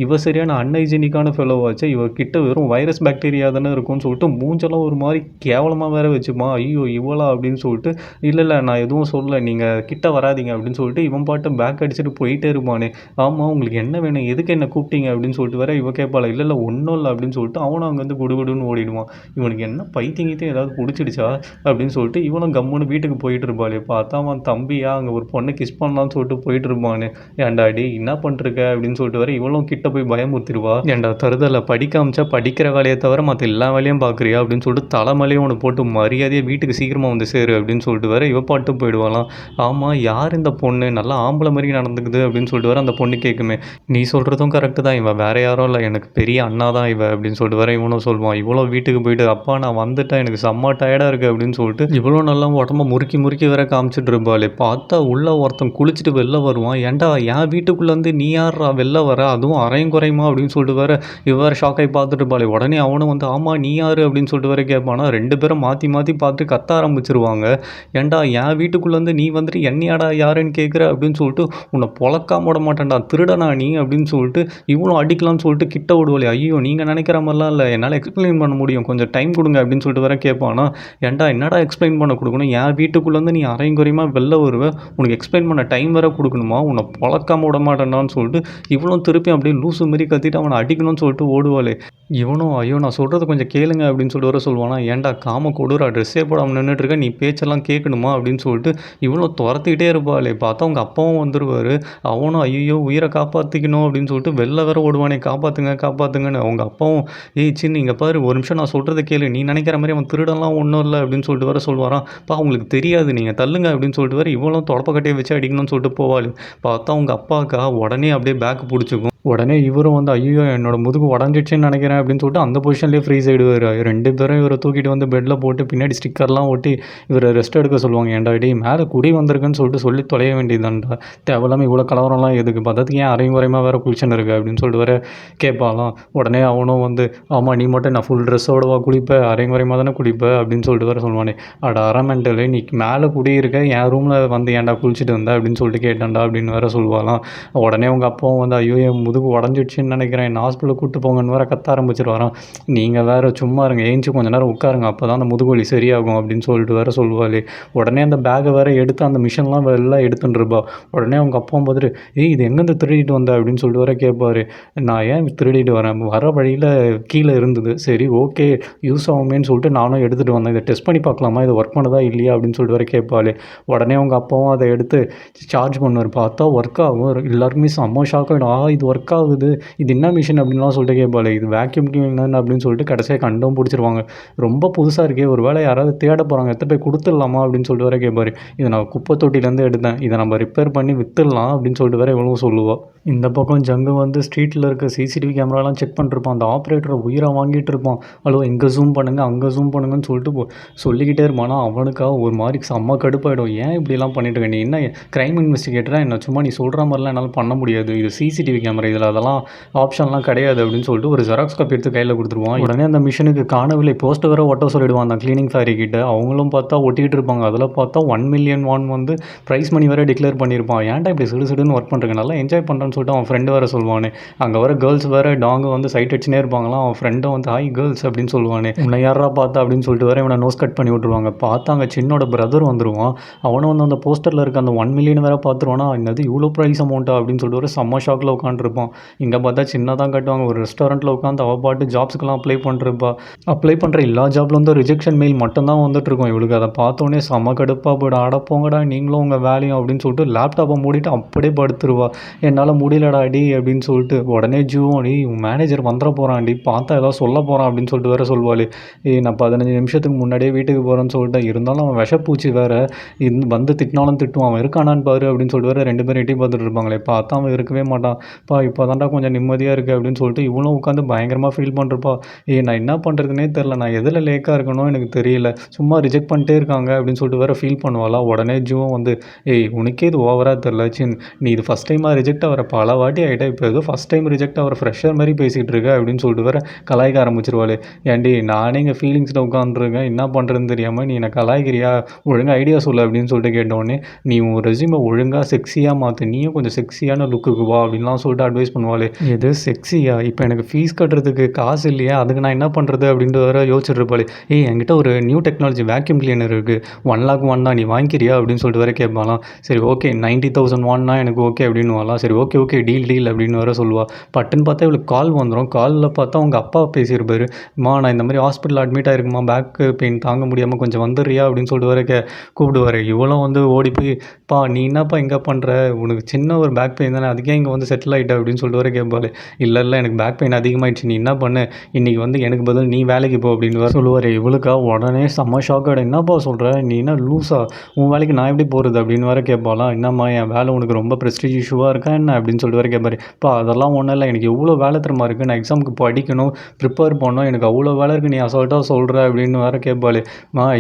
இவ சரியான அன்ஹைஜீனிக்கான ஃபெலோவாச்சு இவ கிட்ட வெறும் வைரஸ் பாக்டீரியா தானே இருக்கும்னு சொல்லிட்டு மூஞ்செல்லாம் ஒரு மாதிரி கேவலமாக வேறு வச்சுப்பான். ஐயோ இவளா அப்படின்னு சொல்லிட்டு இல்லை நான் எதுவும் சொல்லலை நீங்கள் கிட்ட வராதிங்க அப்படின்னு சொல்லிட்டு இவன் பாட்டு பேக் அடிச்சுட்டு போயிட்டே இருப்பானே. ஆமாம் உங்களுக்கு என்ன வேணும் எதுக்கு என்ன கூப்பிட்டீங்க அப்படின்னு சொல்லிட்டு வேற இவ கேட்பாள். இல்லை ஒன்றும் இல்லை அப்படின்னு சொல்லிட்டு அவனும் அங்கேருந்து குடுகுடுன்னு ஓடிடுவான். இவனுக்கு என்ன பைத்தியங்கிட்டே ஏதாவது பிடிச்சிடுச்சா அப்படின்னு சொல்லிட்டு இவனும் கம்முன்னு வீட்டுக்கு போயிட்டு இருப்பாளே. பார்த்தா அவன் தம்பியா அங்கே ஒரு பொண்ணை கிஸ் பண்ணலான்னு சொல்லிட்டு போயிட்டு இருப்பானே. ஏன்டா டே என்ன பண்ணிருக்க அப்படின்னு சொல்லிட்டு வர இவளும் கிட்ட போய் பயமுறுத்திடுவா. ஏன்டா தருதலை படிக்க அமிச்சா படிக்கிற வேலையை தவிர மற்ற எல்லா வேலையும் பார்க்குறியா அப்படின்னு சொல்லிட்டு தலைமலையும் ஒன்று போட்டு மரியாதையாக வீட்டுக்கு சீக்கிரமாக வந்து சேரு அப்படின்னு சொல்லிட்டு வர இவ பாட்டு போயிடுவாளாம். ஆமாம் யார் இந்த பொண்ணு நல்லா ஆம்பளை மாதிரி நடந்துக்குது அப்படின்னு சொல்லிட்டு வர அந்த பொண்ணு கேட்குமே. நீ சொல்கிறதும் கரெக்டு தான் இவன் வேற யாரும் இல்லை எனக்கு பெரிய அண்ணா தான் இவ அப்படின்னு சொல்லிட்டு வர இவனும் சொல்லுவான். இவ்வளோ வீட்டுக்கு போயிட்டு அப்பா நான் வந்துட்டேன் எனக்கு செம்ம டயர்டாக இருக்குது அப்படின்னு சொல்லிட்டு இவ்வளோ நல்லா உடம்ப முறுக்கி வேற காமிச்சிட்டு இருப்பாளே. பார்த்தா உள்ள ஒருத்தன் குளிச்சுட்டு வெளில வருவான். ஏன்டா என் வீட்டுக்குள்ளேருந்து நீ யாரா வெளில வர அதுவும் அரையும் குறையுமா அப்படின்னு சொல்லிட்டு வேற இவ்வேறு ஷாக் ஆகி பார்த்துட்டு இருப்பாளே. உடனே அவனும் வந்து ஆமாம் நீ யார் அப்படின்னு சொல்லிட்டு வேற கேட்பானா. ரெண்டு பேரும் மாற்றி பார்த்து கத்த ஆரம்பிச்சிருவாங்க. ஏன்டா என் வீட்டுக்குள்ளேருந்து நீ வந்துட்டு என்னையாடா யாருன்னு கேட்குற அப்படின்னு சொல்லிட்டு உன்னை பொழக்காம விட மாட்டேன்டா திருடனா நீ அப்படின்னு சொல்லிட்டு இவனும் அடிக்கலாம்னு சொல்லிட்டு கிட்ட விடுவாளே. ஐயோ நீங்கள் நினைக்கிற மாதிரிலாம் இல்லை என்னால் எக்ஸ்பிளைன் பண்ண முடியும் கொஞ்சம் டைம் கொடுங்க அப்படின்னு சொல்லிட்டு வேற கேட்பானா. ஏன்டா என்னடா எக்ஸ்பிளைன் பண்ண கொடுக்கணும் என் வீட்டுக்குள்ளேருந்து நீ அரையும் குறையுமா வெளில வருவேன் உனக்கு எக்ஸ்பிளைன் பண்ண டைம் வேற கொடுக்கணுமா உன்னை பொழக்காம விட மாட்டேன்டான்னு சொல்லிட்டு இவனும் திருப்பி அப்படியே லூசு மாரி கத்திட்டு அவனை அடிக்கணும்னு சொல்லிட்டு ஓடுவாளே. இவனும் ஐயோ நான் சொல்கிறது கொஞ்சம் கேளுங்க அப்படின்னு சொல்லிட்டு வர சொல்லுவானா. ஏன்டா காம கொடுறா ட்ரெஸ்ஸே போடாமல் நின்றுட்டு இருக்க நீ பேச்செல்லாம் கேட்கணுமா அப்படின்னு சொல்லிட்டு இவனும் துரத்திக்கிட்டே இருப்பாளே. பார்த்தா அவங்க அப்பாவும் வந்துடுவார். அவனும் ஐயோ உயிரை காப்பாற்றிக்கணும் அப்படின்னு சொல்லிட்டு வெளில வேற ஓடுவானே காப்பாற்றுங்கன்னு. அவங்க அப்பாவும் சின்ன இங்கே பாரு ஒரு நிமிஷம் நான் சொல்கிறத கேளு நீ நினைக்கிற மாதிரி அவன் திருடெல்லாம் ஒன்றும் இல்லை அப்படின்னு சொல்லிட்டு வர சொல்லுவாரான். அவங்களுக்கு தெரியாது நீங்கள் தள்ளுங்க அப்படின்னு சொல்லிட்டு வர இவளும் தொடப்பக்கட்டையை வச்சு அடிக்கணும்னு சொல்லிட்டு போவாள். பார்த்தா அவங்க அப்பாக்கா உடனே அப்படியே பேக்கு பிடிச்சிக்கும். உடனே இவரும் வந்து ஐயோ என்னோட முதுகு உடஞ்சிடுச்சுன்னு நினைக்கிறேன் அப்படின்னு சொல்லிட்டு அந்த பொசிஷன்லேயே ஃப்ரீஸ் ஆகிடுவார். ரெண்டு பேரும் இவரை தூக்கிட்டு வந்து பெட்டில் போட்டு பின்னாடி ஸ்டிக்கர்லாம் ஒட்டி இவரை ரெஸ்ட் எடுக்க சொல்லுவாங்க. ஏன்டா டே மேலே குடி வந்திருக்குன்னு சொல்லிட்டு சொல்லி தொலைய வேண்டியதுதான்டா தேவையில்லாமல் இவ்வளோ கலவரம்லாம் எதுக்கு பதத்துக்கு ஏன் அரையும் குறையமாக வேறு குளிச்சன் இருக்குது அப்படின்னு சொல்லிட்டு வேறு கேட்பாலாம். உடனே அவனும் வந்து ஆமாம் நீ மட்டும் நான் ஃபுல் ட்ரெஸ்ஸோடவா குளிப்பேன் அரையும் குறையமாக தானே குளிப்பேன் அப்படின்னு சொல்லிட்டு வேறு சொல்லுவானே. அட அரமெண்டல் நீ மேலே குடி இருக்க என் ரூமில் வந்து ஏன்டா குளிச்சுட்டு வந்தேன் அப்படின்னு சொல்லிட்டு கேட்டான்டா அப்படின்னு வேறு சொல்லுவாலாம். உடனே அவங்க அப்பாவும் வந்து ஐயோ என் முதுகு உடஞ்சிடுச்சுன்னு நினைக்கிறேன், என்ன ஹாஸ்பிட்டலுக்கு கூட்டு போங்கன்னு வேறு கத்த ஆரம்பிச்சிருவாராம். நீங்கள் வேறு சும்மா இருங்க, ஏஞ்சி கொஞ்ச நேரம் உட்காருங்க, அப்போ தான் அந்த முதுகு வலி சரியாகும் அப்படின்னு சொல்லிட்டு வேறு சொல்லுவாள். உடனே அந்த பேக்கை வேறு எடுத்து அந்த மிஷின்லாம் எல்லாம் எடுத்துட்டுருப்பா. உடனே அவங்க அப்பாவும் பார்த்துட்டு, ஏய் இது எங்கேருந்து திருடிட்டு வந்த அப்படின்னு சொல்லிட்டு வேறு கேட்பாரு. நான் ஏன் திருடிட்டு வரேன், வர வழியில் கீழே இருந்தது, சரி ஓகே யூஸ் ஆகுமேன்னு சொல்லிட்டு நானும் எடுத்துகிட்டு வந்தேன், இதை டெஸ்ட் பண்ணி பார்க்கலாமா, இது ஒர்க் பண்ணதா இல்லையா அப்படின்னு சொல்லிட்டு வேறு கேட்பாள். உடனே அவங்க அப்பாவும் அதை எடுத்து சார்ஜ் பண்ணுவார். பார்த்தா ஒர்க் ஆகும். எல்லாருக்குமே செம்ம ஷாக் ஆகிடும். இது ஒர்க் ஆகுது, இது என்ன மிஷின் அப்படின்லாம் சொல்லிட்டு கேட்பாள். இது வேக்யூம் கிளீனர் அப்படின்னு சொல்லிட்டு கடைசியாக கண்டும் பிடிச்சிருவாங்க. ரொம்ப புதுசாக இருக்கே, ஒரு வேளை யாராவது தேட போகிறாங்க, எடுத்து போய் கொடுத்துடலாமா அப்படின்னு சொல்லிட்டு வேறு கேட்பாரு. இதை நான் குப்பை தொட்டிலேருந்து எடுத்தேன், இதை நம்ம ரிப்பேர் பண்ணி விற்றுடலாம் அப்படின்னு சொல்லிட்டு வேறு இவ்வளோ சொல்லுவாள். இந்த பக்கம் ஜங்கு வந்து ஸ்ட்ரீட்டில் இருக்க சிசிடிவி கேமராலாம் செக் பண்ணிருப்பான். அந்த ஆப்ரேட்டரை உயிரை வாங்கிட்டு இருப்பான். ஹலோ இங்கே ஜூம் பண்ணுங்கள், அங்கே ஜூம் பண்ணுங்கன்னு சொல்லிட்டு சொல்லிக்கிட்டே இருப்பான். அவனுக்காக ஒரு மாதிரி செம்ம கடுப்பாயிடும். ஏன் இப்படிலாம் பண்ணிட்டு இருக்க, நீ என்ன க்ரைம் இன்வெஸ்டிகேட்டராக, என்ன சும்மா நீ சொல்கிற மாதிரிலாம் என்னால் பண்ண முடியாது, இது சிசிடிவி கேமரா, இதில் அதெல்லாம் ஆப்ஷன்லாம் கிடையாது அப்படின்னு சொல்லிட்டு ஒரு ஜெராக்ஸ் காப்பி எடுத்து கையில் கொடுத்துருவான். உடனே அந்த மிஷினுக்கு காணவில்லை போஸ்ட்டை வேறு ஒட்ட சொல்லிடுவான் அந்த க்ளீனிங் ஃபேரி கிட்ட. அவங்களும் பார்த்தா ஒட்டிக்கிட்டு இருப்பாங்க. அதில் பார்த்தா 1 மில்லியன் வான் வந்து ப்ரைஸ் மணி வேறு டிக்ளேர் பண்ணியிருப்பான். ஏன்டா இப்படி சிடுன்னு ஒர்க் பண்ணுறேங்க, நல்லா என்ஜாய் பண்ணுறேன்னு சொல்லிட்டு அவன் ஃப்ரெண்டு வேறு சொல்லுவானே. அங்கே வர கேர்ள்ஸ் வேறு டாங்கு வந்து சைட் அடிச்சுனே இருப்பாங்களாம். அவன் ஃப்ரெண்டும் வந்து ஹாய் கேர்ள்ஸ் அப்படின்னு சொல்லுவானே. உன்னை யாரா பார்த்தா அப்படின்னு சொல்லிட்டு வேறு இவனை நோஸ் கட் பண்ணி விட்ருவாங்க. பார்த்தா அங்கே சின்னோட பிரதர் வந்துடுவான். அவனும் வந்து அந்த போஸ்டரில் இருக்க அந்த 1 மில்லியன் வேறு பார்த்துருவானா, என்னது இவ்வளோ ப்ரைஸ் அமௌண்ட்டா அப்படின்னு சொல்லிட்டு ஒரு செம்ம ஷாக்கில் உட்காந்துருப்பான். இங்கே பார்த்தா சின்னதாக கட்டுவாங்க. ஒரு ரெஸ்டாரண்ட்டில் உட்காந்து அவள் பாட்டு ஜாப்ஸ்க்கெலாம் அப்ளை பண்ணுறப்பா. அப்ளை பண்ணுற எல்லா ஜாப்ல வந்து ரிஜெக்ஷன் மெயில் மட்டும்தான் வந்துட்டு இருக்கும். இவளுக்கு அதை பார்த்தோன்னே செம்ம கடுப்பாக போய்டும். அடப்போங்கடா நீங்களும் உங்கள் வேலையும் அப்படின்னு சொல்லிட்டு லேப்டாப்பை மூடிட்டு அப்படியே படுத்துருவா. என்னால் முடியலடா அடி அப்படின்னு சொல்லிட்டு. உடனே ஜூவும் அடி உன் மேனேஜர் வந்துட போகிறான்டி, பார்த்தா ஏதாவது சொல்ல போகிறான் அப்படின்னு சொல்லிட்டு வேறு சொல்லுவாள். நான் 15 நிமிஷத்துக்கு முன்னாடியே வீட்டுக்கு போகிறேன்னு சொல்லிட்டு, இருந்தாலும் அவன் விஷப்பூச்சி வேறு வந்து திட்டினாலும் திட்டுவான். அவன் இருக்கானான்னு பாரு அப்படின்னு சொல்லிட்டு வேறு 2 பேரும் எட்டி பார்த்துட்டு இருப்பாங்களே. பார்த்தா அவன் இருக்கவே மாட்டான். இப்போ தான்டா கொஞ்சம் நிம்மதியாக இருக்குது அப்படின்னு சொல்லிட்டு இவனும் உட்காந்து பயங்கரமாக ஃபீல் பண்ணுறப்பா. நான் என்ன பண்ணுறதுனே தெரில, நான் எதில் லேக்காக இருக்கணும் எனக்கு தெரியல, சும்மா ரிஜெக்ட் பண்ணிட்டே இருக்காங்க அப்படின்னு சொல்லிட்டு வேறு ஃபீல் பண்ணுவாளா. உடனே ஜூவும் வந்து உனக்கே இது ஓவராக தெரில, நீ இது ஃபஸ்ட் டைமாக ரிஜெக்ட் ஆகிற பல வாட்டி ஆகிட்டா, இப்போ ஏதோ ஃபஸ்ட் டைம் ரிஜெக்ட் ஆகிற ஃப்ரெஷர் மாதிரி பேசிகிட்டு இருக்க அப்படின்னு சொல்லிட்டு வேறு கலாய்க்க ஆரம்பிச்சிருவாள். ஏன்டி நானே இங்கே ஃபீலிங்ஸில் உட்காந்துருக்கேன், என்ன பண்ணுறதுன்னு தெரியாமல் நீ என்னை கலாய்க்கிறியா, ஒழுங்காக ஐடியா சொல்லு அப்படின்னு சொல்லிட்டு கேட்டோடனே, நீ உன் ரெஸ்யூமை ஒழுங்காக செக்ஸியாக மாற்று, நீயும் கொஞ்சம் செக்ஸியான லுக்குக்கு வா அப்படின்லாம் சொல்லிட்டு அட்வைஸ் பண்ணுவாள். எது செக்ஸியா, இப்போ எனக்கு ஃபீஸ் கட்டுறதுக்கு காசு இல்லையா, அதுக்கு நான் என்ன பண்ணுறது அப்படின்ட்டு வேறு யோசிச்சுட்டு இருப்பாள். என்கிட்ட ஒரு நியூ டெக்னாலஜி வேக்யூம் கிளீனர் இருக்குது, 1 lakh வான் தான், நீ வாங்கிக்கிறியா அப்படின்னு சொல்லிட்டு வேறு கேட்பாலாம். சரி ஓகே 90,000 வான்னா எனக்கு ஓகே அப்படின்னு வாலாம். சரி ஓகே டீல் அப்படின்னு வேறு சொல்லுவாள். பட்டுன்னு பார்த்தா இவளுக்கு கால் வந்துடும். காலில் பார்த்தா அவங்க அப்பா பேசியிருப்பாரு. நான் இந்த மாதிரி ஹாஸ்பிட்டல் அட்மிட் ஆகிருக்குமா, பேக் பெயின் தாங்க முடியாமல் கொஞ்சம் வந்துடுறியா அப்படின்னு சொல்லிட்டு வேறு கூப்பிடுவார். இவளும் வந்து ஓடி போய், நீ என்னப்பா இங்கே பண்ணுற, உனக்கு சின்ன ஒரு பேக் பெயின் தானே, அதுக்கே இங்கே வந்து செட்டில் ஆகிட்ட அப்படின்னு சொல்லிட்டு வேறு கேட்பாள். இல்லை எனக்கு பேக் பெயின் அதிகமாகிடுச்சு, நீ என்ன பண்ணு, இன்றைக்கி வந்து எனக்கு பதில் நீ வேலைக்கு போ அப்படின்னு வேறு சொல்லுவார். இவளுக்கா உடனே செம்ம ஷாக்காகிடும். என்னப்பா சொல்கிற, நீ என்ன லூஸா, உன் வேலைக்கு நான் எப்படி போகிறது அப்படின்னு வேறு கேட்பாலாம். என்னம்மா என் வேலை உனக்கு ரொம்ப ப்ரெஸ்டீஜ் இஷ்யூவாக இருக்கா என்ன அப்படின்னு சொல்லிட்டு வேறு கேட்பாரு. அதெல்லாம் ஒன்றும் இல்லை, எனக்கு எவ்வளோ வேலை திறமா இருக்குது, நான் எக்ஸாமுக்கு படிக்கணும், ப்ரிப்பேர் பண்ணணும், எனக்கு அவ்வளோ வேலை இருக்குது, நீ அசால்ட்டாக சொல்கிற அப்படின்னு வேறு கேட்பாள்.